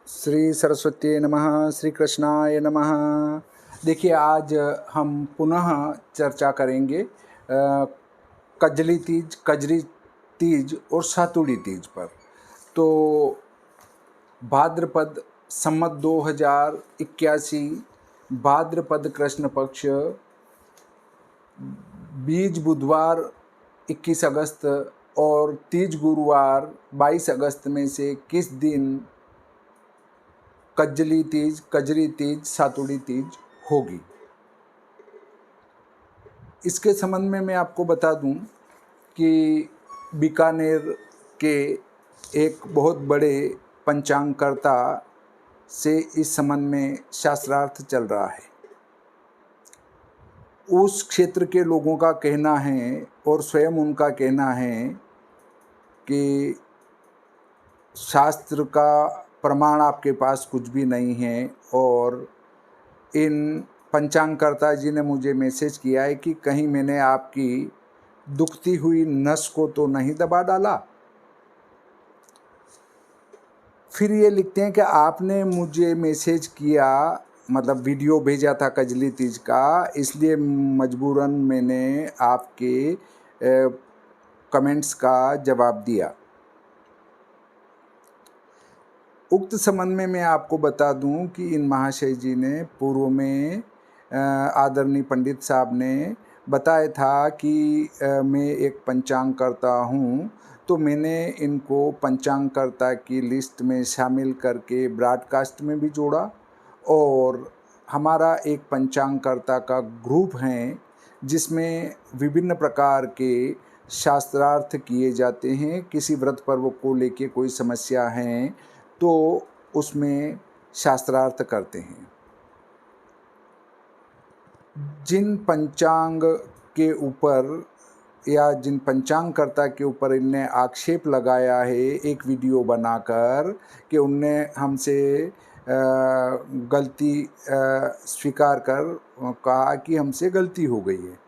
श्री सरस्वती नमः, श्री कृष्णाय नमः। देखिए, आज हम पुनः चर्चा करेंगे कजली तीज, कजरी तीज और सातुड़ी तीज पर। तो भाद्रपद संवत 2081 भाद्रपद कृष्ण पक्ष बीज बुधवार 21 अगस्त और तीज गुरुवार 22 अगस्त में से किस दिन कजली तीज, कजरी तीज, सातुड़ी तीज होगी। इसके संबंध में मैं आपको बता दूं कि बीकानेर के एक बहुत बड़े पंचांगकर्ता से इस संबंध में शास्त्रार्थ चल रहा है। उस क्षेत्र के लोगों का कहना है और स्वयं उनका कहना है कि शास्त्र का प्रमाण आपके पास कुछ भी नहीं है, और इन पंचांगकर्ता जी ने मुझे मैसेज किया है कि कहीं मैंने आपकी दुखती हुई नस को तो नहीं दबा डाला। फिर ये लिखते हैं कि आपने मुझे मैसेज किया, मतलब वीडियो भेजा था कजली तीज का, इसलिए मजबूरन मैंने आपके कमेंट्स का जवाब दिया। उक्त संबंध में मैं आपको बता दूं कि इन महाशय जी ने पूर्व में आदरणीय पंडित साहब ने बताया था कि मैं एक पंचांगकर्ता हूं, तो मैंने इनको पंचांगकर्ता की लिस्ट में शामिल करके ब्रॉडकास्ट में भी जोड़ा, और हमारा एक पंचांगकर्ता का ग्रुप है जिसमें विभिन्न प्रकार के शास्त्रार्थ किए जाते हैं। किसी व्रत पर्व को लेके कोई समस्या है तो उसमें शास्त्रार्थ करते हैं। जिन पंचांग के ऊपर या जिन पंचांगकर्ता के ऊपर इनने आक्षेप लगाया है एक वीडियो बनाकर कि उनने हमसे गलती स्वीकार कर कहा कि हमसे गलती हो गई है,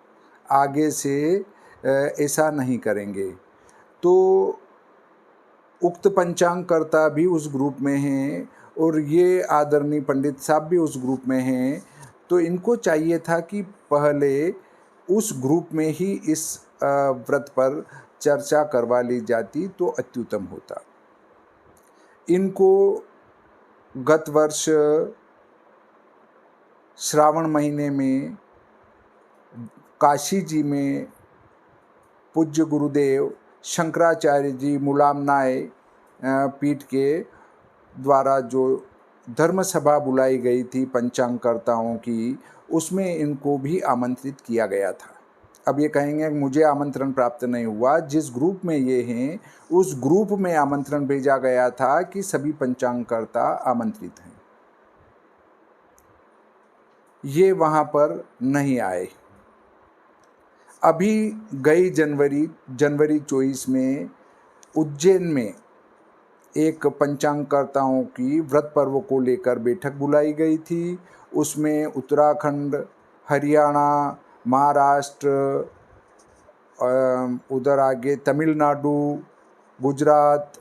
आगे से ऐसा नहीं करेंगे, तो उक्त पंचांगकर्ता भी उस ग्रुप में हैं और ये आदरणीय पंडित साहब भी उस ग्रुप में हैं। तो इनको चाहिए था कि पहले उस ग्रुप में ही इस व्रत पर चर्चा करवा ली जाती तो अत्युत्तम होता। इनको गत वर्ष श्रावण महीने में काशी जी में पूज्य गुरुदेव शंकराचार्य जी मुलामनाय पीठ के द्वारा जो धर्म सभा बुलाई गई थी पंचांगकर्ताओं की, उसमें इनको भी आमंत्रित किया गया था। अब ये कहेंगे मुझे आमंत्रण प्राप्त नहीं हुआ। जिस ग्रुप में ये हैं उस ग्रुप में आमंत्रण भेजा गया था कि सभी पंचांगकर्ता आमंत्रित हैं, ये वहाँ पर नहीं आए। अभी गई जनवरी 24 में उज्जैन में एक पंचांगकर्ताओं की व्रत पर्व को लेकर बैठक बुलाई गई थी। उसमें उत्तराखंड, हरियाणा, महाराष्ट्र, उधर आगे तमिलनाडु, गुजरात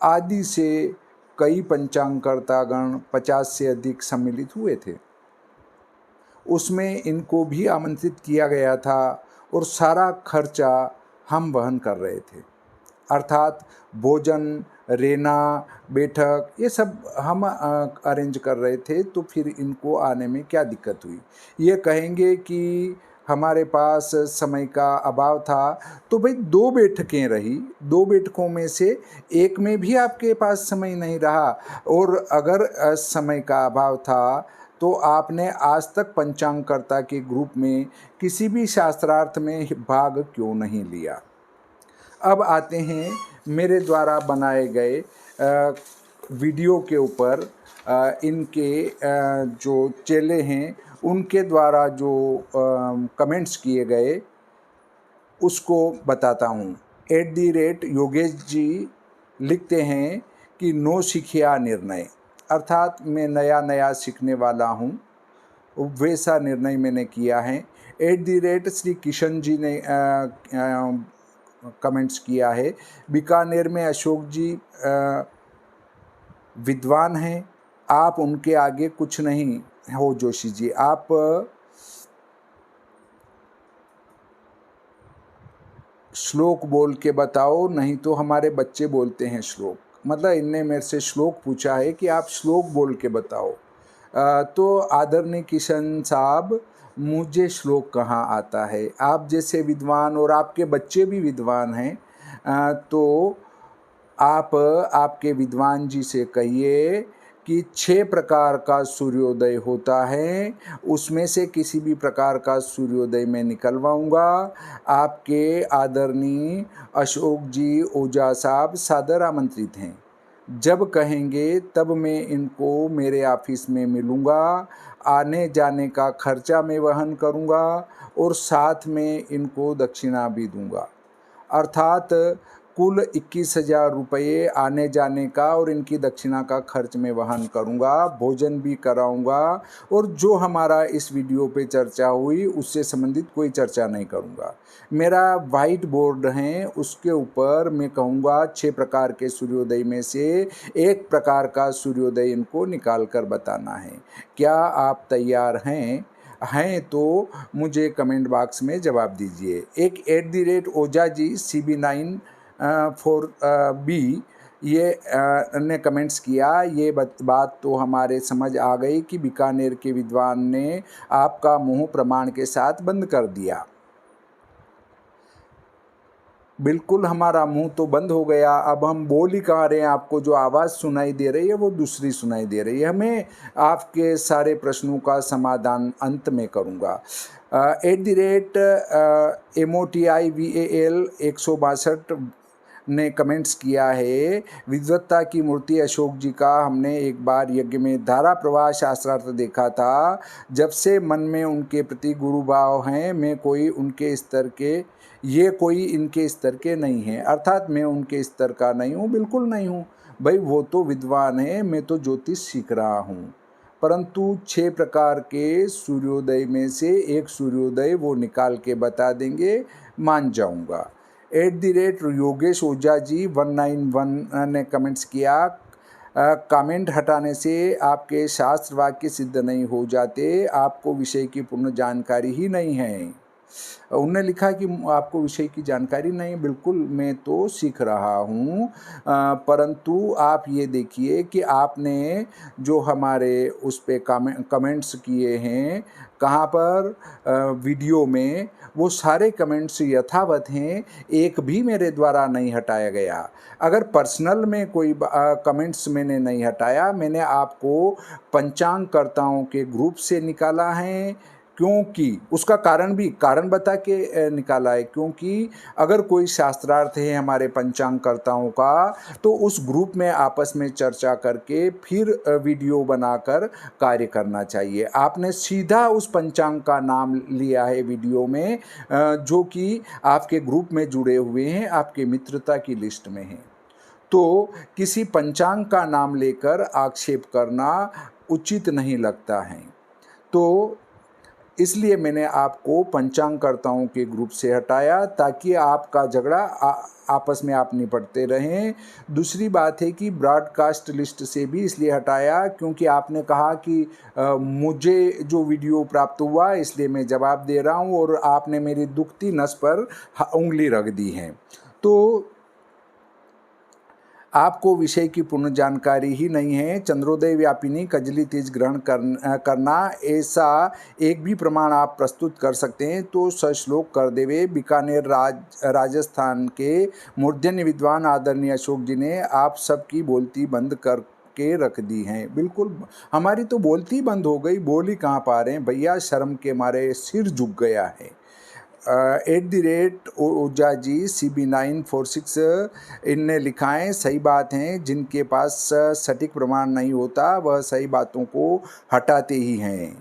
आदि से कई पंचांगकर्तागण 50 से अधिक सम्मिलित हुए थे। उसमें इनको भी आमंत्रित किया गया था और सारा खर्चा हम वहन कर रहे थे, अर्थात भोजन, रहना, बैठक, ये सब हम अरेंज कर रहे थे। तो फिर इनको आने में क्या दिक्कत हुई। ये कहेंगे कि हमारे पास समय का अभाव था, तो भाई 2 बैठकें रही, 2 बैठकों में से एक में भी आपके पास समय नहीं रहा, और अगर समय का अभाव था तो आपने आज तक पंचांगकर्ता के ग्रुप में किसी भी शास्त्रार्थ में भाग क्यों नहीं लिया। अब आते हैं मेरे द्वारा बनाए गए वीडियो के ऊपर। इनके जो चेले हैं उनके द्वारा जो कमेंट्स किए गए उसको बताता हूँ। @योगेश जी लिखते हैं कि नो सीखिया निर्णय, अर्थात मैं नया नया सीखने वाला हूँ, वैसा निर्णय मैंने किया है। @श्री किशन जी ने कमेंट्स किया है। बीकानेर में अशोक जी विद्वान हैं, आप उनके आगे कुछ नहीं हो जोशी जी। आप श्लोक बोल के बताओ, नहीं तो हमारे बच्चे बोलते हैं श्लोक। मतलब इनने मेरे से श्लोक पूछा है कि आप श्लोक बोल के बताओ। तो आदरणीय किशन साहब, मुझे श्लोक कहाँ आता है? आप जैसे विद्वान और आपके बच्चे भी विद्वान हैं, तो आप आपके विद्वान जी से कहिए कि 6 प्रकार का सूर्योदय होता है, उसमें से किसी भी प्रकार का सूर्योदय मैं निकलवाऊंगा। आपके आदरणीय अशोक जी ओझा साहब सादर आमंत्रित हैं। जब कहेंगे तब मैं इनको मेरे ऑफिस में मिलूँगा, आने जाने का खर्चा मैं वहन करूँगा और साथ में इनको दक्षिणा भी दूँगा। अर्थात कुल 21,000 रुपये आने जाने का और इनकी दक्षिणा का खर्च मैं वहन करूँगा, भोजन भी कराऊँगा और जो हमारा इस वीडियो पे चर्चा हुई उससे संबंधित कोई चर्चा नहीं करूँगा। मेरा वाइट बोर्ड है, उसके ऊपर मैं कहूँगा 6 प्रकार के सूर्योदय में से एक प्रकार का सूर्योदय इनको निकाल कर बताना है। क्या आप तैयार हैं तो मुझे कमेंट बॉक्स में जवाब दीजिए। एक @ओझा जी CB9 4B ये ने कमेंट्स किया। ये बात तो हमारे समझ आ गई कि बीकानेर के विद्वान ने आपका मुंह प्रमाण के साथ बंद कर दिया। बिल्कुल हमारा मुंह तो बंद हो गया, अब हम बोल ही कहाँ रहे हैं। आपको जो आवाज़ सुनाई दे रही है वो दूसरी सुनाई दे रही है। हमें आपके सारे प्रश्नों का समाधान अंत में करूँगा। @MOTIVAL 162 ने कमेंट्स किया है, विद्वत्ता की मूर्ति अशोक जी का हमने एक बार यज्ञ में धारा प्रवाह शास्त्रार्थ देखा था। जब से मन में उनके प्रति गुरु भाव हैं, मैं कोई उनके स्तर के ये कोई इनके स्तर के नहीं हैं। अर्थात मैं उनके स्तर का नहीं हूँ, बिल्कुल नहीं हूँ भाई। वो तो विद्वान है, मैं तो ज्योतिष सीख रहा हूँ। परंतु 6 प्रकार के सूर्योदय में से एक सूर्योदय वो निकाल के बता देंगे, मान जाऊँगा। @योगेश ओझा जी 191 ने कमेंट्स किया, कमेंट हटाने से आपके शास्त्र वाक्य सिद्ध नहीं हो जाते, आपको विषय की पूर्ण जानकारी ही नहीं है। उन्होंने लिखा कि आपको विषय की जानकारी नहीं। बिल्कुल मैं तो सीख रहा हूँ, परंतु आप ये देखिए कि आपने जो हमारे उस पे कमेंट्स किए हैं, कहाँ पर वीडियो में, वो सारे कमेंट्स यथावत हैं, एक भी मेरे द्वारा नहीं हटाया गया। अगर पर्सनल में कोई कमेंट्स मैंने नहीं हटाया, मैंने आपको पंचांगकर्ताओं के ग्रुप से निकाला है, क्योंकि उसका कारण बता के निकाला है। क्योंकि अगर कोई शास्त्रार्थ है हमारे पंचांगकर्ताओं का, तो उस ग्रुप में आपस में चर्चा करके फिर वीडियो बनाकर कार्य करना चाहिए। आपने सीधा उस पंचांग का नाम लिया है वीडियो में, जो कि आपके ग्रुप में जुड़े हुए हैं, आपके मित्रता की लिस्ट में हैं। तो किसी पंचांग का नाम लेकर आक्षेप करना उचित नहीं लगता है। तो इसलिए मैंने आपको पंचांगकर्ताओं के ग्रुप से हटाया, ताकि आपका झगड़ा आपस में आप निपटते रहें। दूसरी बात है कि ब्रॉडकास्ट लिस्ट से भी इसलिए हटाया क्योंकि आपने कहा कि मुझे जो वीडियो प्राप्त हुआ इसलिए मैं जवाब दे रहा हूं, और आपने मेरी दुखती नस पर उंगली रख दी है। तो आपको विषय की पूर्ण जानकारी ही नहीं है। चंद्रोदय व्यापिनी कजली तीज ग्रहण करना, ऐसा एक भी प्रमाण आप प्रस्तुत कर सकते हैं तो सश्लोक कर देवे। बीकानेर राजस्थान के मूर्धन्य विद्वान आदरणीय अशोक जी ने आप सबकी बोलती बंद कर के रख दी हैं। बिल्कुल हमारी तो बोलती बंद हो गई, बोल ही कहाँ पा रहे हैं भैया, शर्म के मारे सिर झुक गया है। @ओझा जी CB946 इनने लिखा है, सही बात है, जिनके पास सटीक प्रमाण नहीं होता वह सही बातों को हटाते ही हैं।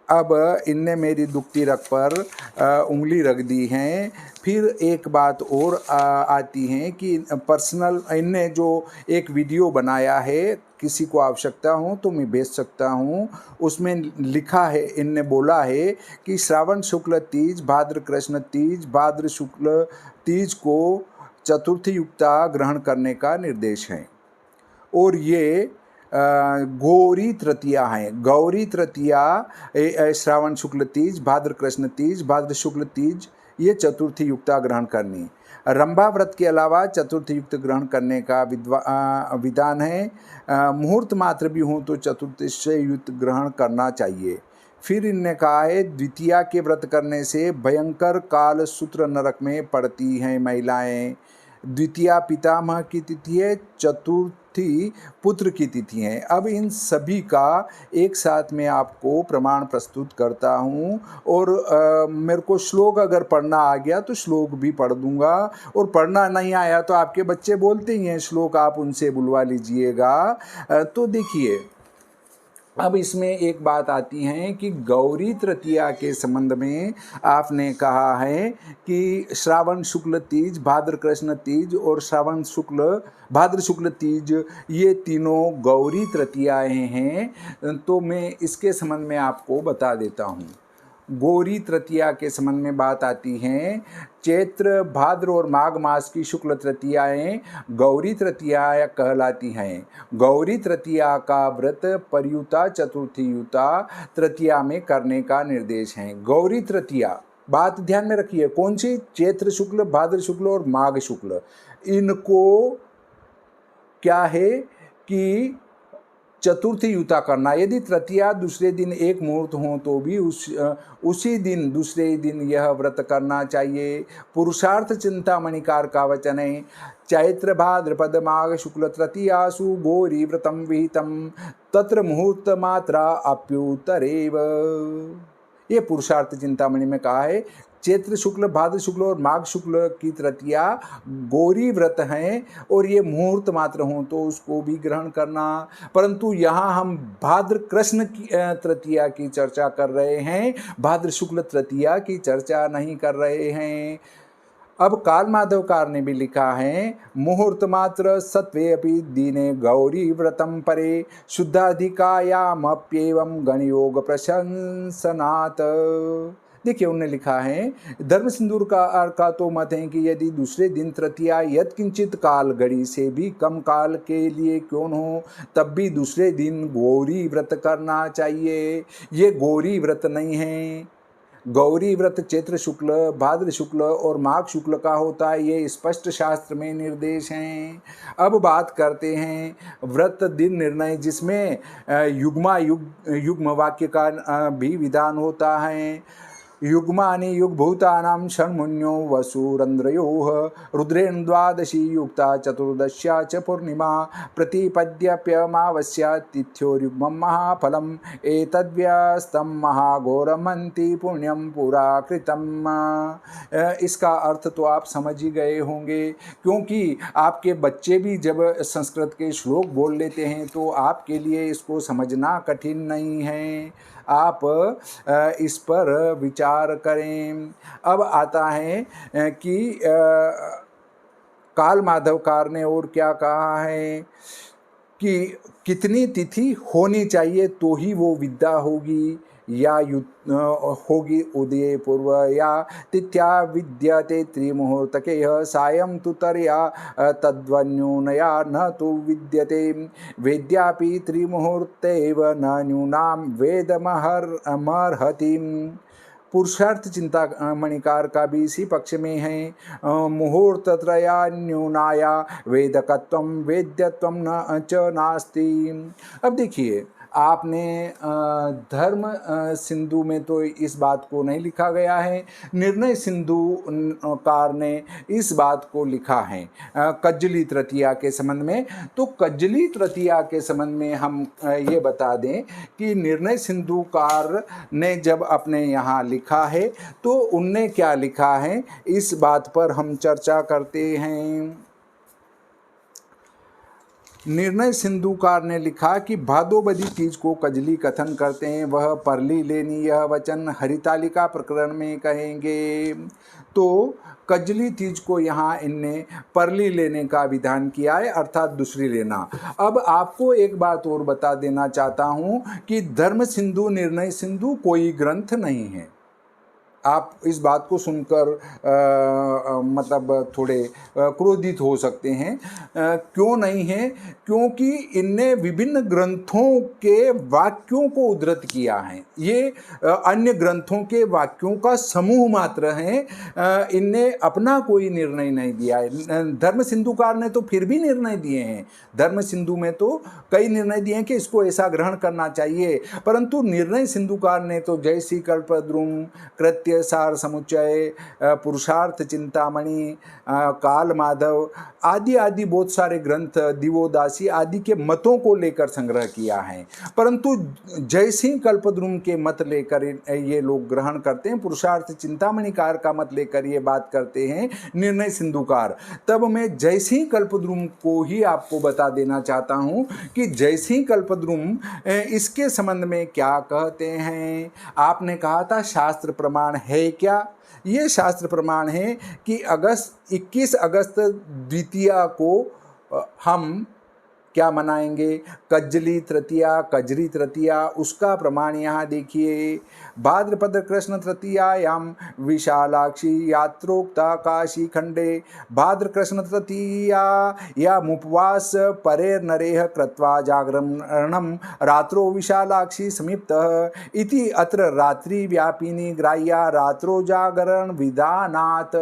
अब इनने मेरी दुखती रग पर उंगली रख दी है। फिर एक बात और आती है कि पर्सनल, इनने जो एक वीडियो बनाया है, किसी को आवश्यकता हो तो मैं भेज सकता हूँ। उसमें लिखा है, इनने बोला है कि श्रावण शुक्ल तीज, भाद्र कृष्ण तीज, भाद्र शुक्ल तीज को चतुर्थी युक्ता ग्रहण करने का निर्देश है। और ये गौरी तृतीया है। गौरी तृतीया श्रावण शुक्ल तीज, भाद्र कृष्ण तीज, भाद्र शुक्ल तीज, ये चतुर्थी युक्ता ग्रहण करनी। रंभा व्रत के अलावा चतुर्थी युक्त ग्रहण करने का विधान है। मुहूर्त मात्र भी हो तो चतुर्थी युक्त ग्रहण करना चाहिए। फिर इनने कहा है द्वितीया के व्रत करने से भयंकर काल सूत्र नरक में पड़ती हैं महिलाएं। द्वितीया पितामह की तिथि है, चतुर्थी पुत्र की तिथि है। अब इन सभी का एक साथ में आपको प्रमाण प्रस्तुत करता हूँ, और मेरे को श्लोक अगर पढ़ना आ गया तो श्लोक भी पढ़ दूंगा, और पढ़ना नहीं आया तो आपके बच्चे बोलते ही हैं श्लोक, आप उनसे बुलवा लीजिएगा। तो देखिए, अब इसमें एक बात आती है कि गौरी तृतीया के संबंध में आपने कहा है कि श्रावण शुक्ल तीज, भाद्र कृष्ण तीज और श्रावण शुक्ल भाद्र शुक्ल तीज, ये तीनों गौरी तृतीयाएं हैं। तो मैं इसके संबंध में आपको बता देता हूँ। गौरी तृतीया के संबंध में बात आती है। चैत्र, भाद्र और माघ मास की शुक्ल तृतीयाएं गौरी तृतीया कहलाती हैं। गौरी तृतीया का व्रत परयुता, चतुर्थी युता तृतीया में करने का निर्देश है। गौरी तृतीया, बात ध्यान में रखिए, कौन सी? चैत्र शुक्ल, भाद्र शुक्ल और माघ शुक्ल। इनको क्या है कि चतुर्थी युता करना। यदि तृतीया दूसरे दिन एक मुहूर्त हो तो भी उसी दिन दूसरे दिन यह व्रत करना चाहिए। पुरुषार्थ चिंतामणिकार का वचन है, चैत्र भाद्रपद माघ शुक्ल तृतीयासु गौरी व्रतम विहितम तत्र मुहूर्त मात्रा अप्युतरेव। ये पुरुषार्थ चिंतामणि में कहा है। चैत्र शुक्ल, भाद्र शुक्ल और माघ शुक्ल की तृतीया गौरी व्रत हैं, और ये मुहूर्त मात्र हों तो उसको भी ग्रहण करना। परंतु यहाँ हम भाद्र कृष्ण की तृतीया की चर्चा कर रहे हैं, भाद्र शुक्ल तृतीया की चर्चा नहीं कर रहे हैं। अब काल माधवकार ने भी लिखा है, मुहूर्त मात्र सत्वे अपि दीने गौरी व्रतम परे शुद्धाधिकायामप्येवं गणयोग प्रशंसनात्। देखिए, उन्होंने लिखा है, धर्म सिंदूर का तो मत है कि यदि दूसरे दिन तृतीया यत्किंचित काल घड़ी से भी कम काल के लिए क्यों न हो, तब भी दूसरे दिन गौरी व्रत करना चाहिए। ये गौरी व्रत नहीं है। गौरी व्रत चैत्र शुक्ल, भाद्र शुक्ल और माघ शुक्ल का होता है, ये स्पष्ट शास्त्र में निर्देश हैं। अब बात करते हैं व्रत दिन निर्णय, जिसमें युग्म वाक्य का भी विधान होता है। युग्मानि युग्भूतानां षण्मुन्यो वसुरन्द्रयोः रुद्रेण द्वादशी युक्ता चतुर्दश्या च पूर्णिमा प्रतिपद्यप्यमावस्या तिथ्योर्युग्मं महाफलम् एतद्व्यस्तं महाघोरमन्ति पुण्यं पुरा कृतम्। इसका अर्थ तो आप समझ ही गए होंगे, क्योंकि आपके बच्चे भी जब संस्कृत के श्लोक बोल लेते हैं तो आपके लिए इसको समझना कठिन नहीं है। आप इस पर विचार करें। अब आता है कि काल माधवकार ने और क्या कहा है कि कितनी तिथि होनी चाहिए तो ही वो विद्या होगी, या होगी उदय पूर्व, या तिथ्या विद्यते त्रिमुहूर्तके सायं तु तरया तद्वन्यूनया न तु विद्यते वेद्यापि त्रिमुहूर्तेव न न्यूनां वेदमर्हति। पुरुषार्थ चिंतामणिकार का भी इसी पक्ष में है। मुहूर्त त्रया न्यूनाया वेदकत्वं वेद्यत्वं न च नास्ति। अब देखिए, आपने धर्म सिंधु में तो इस बात को नहीं लिखा गया है, निर्णय सिंधु कार ने इस बात को लिखा है कज्जली तृतीया के संबंध में। तो कज्जली तृतीया के संबंध में हम ये बता दें कि निर्णय सिंधु कार ने जब अपने यहाँ लिखा है तो उनने क्या लिखा है, इस बात पर हम चर्चा करते हैं। निर्णय सिंधुकार ने लिखा कि भादोबदी तीज को कजली कथन करते हैं, वह परली लेनी, यह वचन हरितालिका प्रकरण में कहेंगे। तो कजली तीज को यहाँ इनने परली लेने का विधान किया है, अर्थात दूसरी लेना। अब आपको एक बात और बता देना चाहता हूँ कि धर्म सिंधु, निर्णय सिंधु कोई ग्रंथ नहीं है। आप इस बात को सुनकर मतलब थोड़े क्रोधित हो सकते हैं। क्यों नहीं है? क्योंकि इनने विभिन्न ग्रंथों के वाक्यों को उद्धृत किया है। ये अन्य ग्रंथों के वाक्यों का समूह मात्र है। इनने अपना कोई निर्णय नहीं दिया है। धर्म सिंधुकार ने तो फिर भी निर्णय दिए हैं। धर्म सिंधु में तो कई निर्णय दिए हैं कि इसको ऐसा ग्रहण करना चाहिए, परंतु निर्णय सिंधुकार ने तो जयसी कल्पद्रुम, कृत्य सार समुच्चय, पुरुषार्थ चिंतामणि, काल माधव आदि आदि बहुत सारे ग्रंथ, दिवोदासी आदि के मतों को लेकर संग्रह किया है। परंतु जयसिंह कल्पद्रुम के मत लेकर ये लोग ग्रहण करते हैं, पुरुषार्थ चिंतामणिकार का मत लेकर ये बात करते हैं निर्णय सिंधुकार। तब मैं जयसिंह कल्पद्रुम को ही आपको बता देना चाहता हूँ कि जयसिंह कल्पद्रुम इसके संबंध में क्या कहते हैं। आपने कहा था शास्त्र प्रमाण है क्या? ये शास्त्र प्रमाण है कि 21 अगस्त द्वितीया को हम क्या मनाएंगे? कज्जली तृतीया, कजरी तृतीया। उसका प्रमाण यहाँ देखिए। भाद्रपद कृष्ण तृतीयायाम विशालाक्षी यात्रोक्ता काशी खंडे भाद्र कृष्ण तृतीया या मुपवास परे नरेह कृत्वा जागरणम रात्रो विशालाक्षी समीप्तः इति अत्र रात्रि व्यापिनी ग्राह्या रात्रो जागरण विधानात्।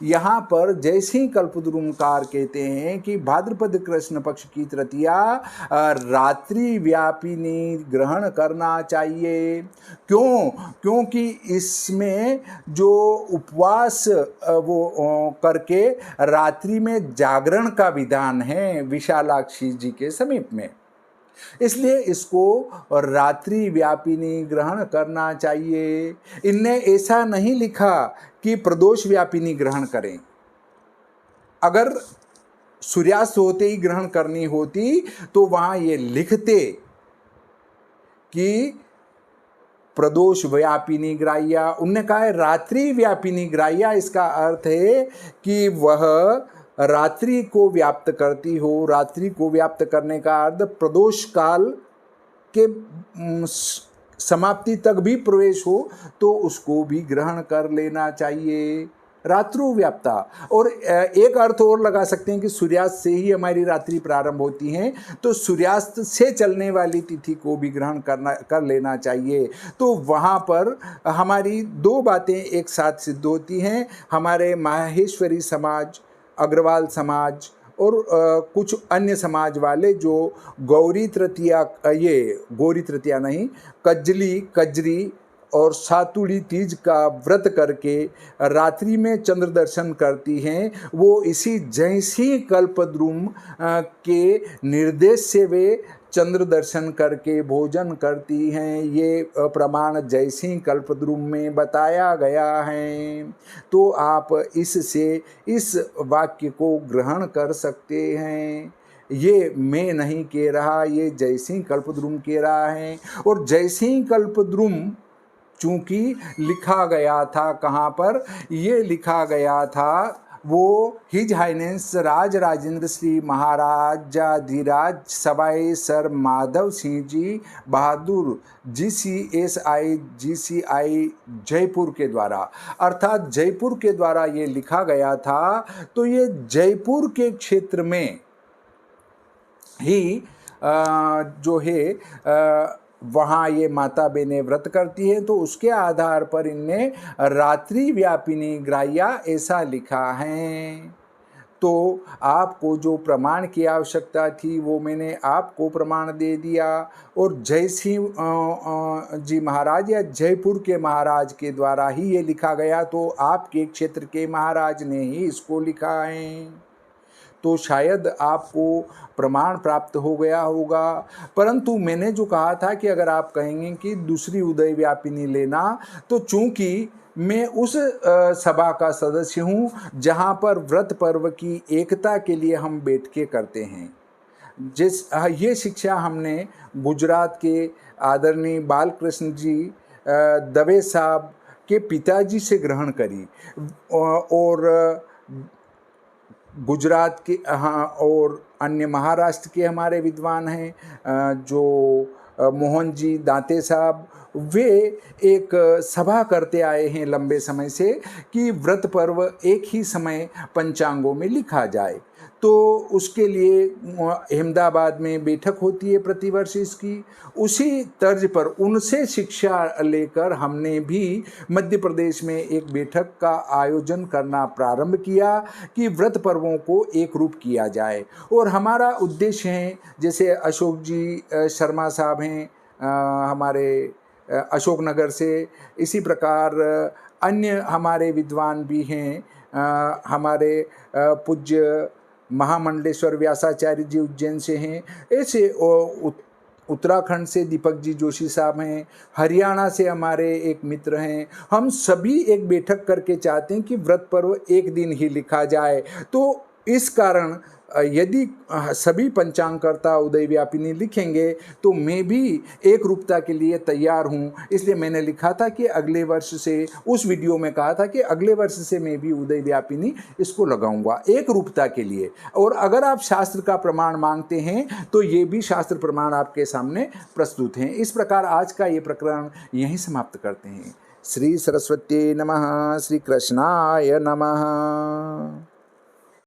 यहाँ पर जयसिंह कल्पद्रुमकार कहते हैं कि भाद्रपद कृष्ण पक्ष की तृतीया रात्रि व्यापिनी ग्रहण करना चाहिए। क्यों? क्योंकि इसमें जो उपवास वो करके रात्रि में जागरण का विधान है विशालाक्षी जी के समीप में, इसलिए इसको रात्रि व्यापिनी ग्रहण करना चाहिए। इनने ऐसा नहीं लिखा कि प्रदोष व्यापिनी ग्रहण करें। अगर सूर्यास्त होते ही ग्रहण करनी होती तो वहां ये लिखते कि प्रदोष व्यापिनी ग्राह्या। उनने कहा है रात्रि व्यापिनी ग्राह्या। इसका अर्थ है कि वह रात्रि को व्याप्त करती हो। रात्रि को व्याप्त करने का अर्थ प्रदोष काल के समाप्ति तक भी प्रवेश हो तो उसको भी ग्रहण कर लेना चाहिए। रात्रु व्याप्ता। और एक अर्थ और लगा सकते हैं कि सूर्यास्त से ही हमारी रात्रि प्रारंभ होती है, तो सूर्यास्त से चलने वाली तिथि को भी ग्रहण कर लेना चाहिए। तो वहाँ पर हमारी दो बातें एक साथ सिद्ध होती हैं। हमारे माहेश्वरी समाज, अग्रवाल समाज और कुछ अन्य समाज वाले जो गौरी तृतीया, ये गौरी तृतीया नहीं, कज्जली, कजरी और सातुड़ी तीज का व्रत करके रात्रि में चंद्र दर्शन करती हैं, वो इसी जयसिंह कल्पद्रुम के निर्देश से वे चंद्र दर्शन करके भोजन करती हैं। ये प्रमाण जयसिंह कल्पद्रुम में बताया गया है। तो आप इससे इस वाक्य को ग्रहण कर सकते हैं। ये मैं नहीं कह रहा, ये जयसिंह कल्पद्रुम कह रहा है। और जयसिंह कल्पद्रुम चूंकि लिखा गया था कहाँ पर? ये लिखा गया था वो हिज हाइनेस राज राजेंद्र श्री महाराजाधिराज सवाई सर माधव सिंह जी बहादुर GCI जयपुर के द्वारा, अर्थात जयपुर के द्वारा ये लिखा गया था। तो ये जयपुर के क्षेत्र में ही जो है वहाँ ये माता बहनें व्रत करती हैं, तो उसके आधार पर इनने रात्रि व्यापिनी ग्राह्या ऐसा लिखा है। तो आपको जो प्रमाण की आवश्यकता थी वो मैंने आपको प्रमाण दे दिया। और जयसिंह जी महाराज या जयपुर के महाराज के द्वारा ही ये लिखा गया, तो आपके क्षेत्र के महाराज ने ही इसको लिखा है। तो शायद आपको प्रमाण प्राप्त हो गया होगा। परंतु मैंने जो कहा था कि अगर आप कहेंगे कि दूसरी उदय व्यापिनी लेना, तो चूंकि मैं उस सभा का सदस्य हूँ जहाँ पर व्रत पर्व की एकता के लिए हम बैठ के करते हैं। ये शिक्षा हमने गुजरात के आदरणीय बालकृष्ण जी दवे साहब के पिताजी से ग्रहण करी। और गुजरात के, हाँ, और अन्य महाराष्ट्र के हमारे विद्वान हैं जो मोहन जी दांते साहब, वे एक सभा करते आए हैं लंबे समय से कि व्रत पर्व एक ही समय पंचांगों में लिखा जाए। तो उसके लिए अहमदाबाद में बैठक होती है प्रतिवर्ष इसकी। उसी तर्ज पर उनसे शिक्षा लेकर हमने भी मध्य प्रदेश में एक बैठक का आयोजन करना प्रारंभ किया कि व्रत पर्वों को एक रूप किया जाए। और हमारा उद्देश्य है, जैसे अशोक जी शर्मा साहब हैं हमारे अशोकनगर से, इसी प्रकार अन्य हमारे विद्वान भी हैं, हमारे पूज्य महामंडलेश्वर व्यासाचार्य जी उज्जैन से हैं, ऐसे उत्तराखंड से दीपक जी जोशी साहब हैं, हरियाणा से हमारे एक मित्र हैं। हम सभी एक बैठक करके चाहते हैं कि व्रत पर्व एक दिन ही लिखा जाए। तो इस कारण यदि सभी पंचांगकर्ता उदय व्यापिनी लिखेंगे तो मैं भी एक रूपता के लिए तैयार हूँ। इसलिए मैंने लिखा था कि अगले वर्ष से, उस वीडियो में कहा था कि अगले वर्ष से मैं भी उदय व्यापिनी इसको लगाऊंगा एक रूपता के लिए। और अगर आप शास्त्र का प्रमाण मांगते हैं तो ये भी शास्त्र प्रमाण आपके सामने प्रस्तुत हैं। इस प्रकार आज का ये प्रकरण यहीं समाप्त करते हैं। श्री सरस्वती नमः। श्री कृष्णाय नमः।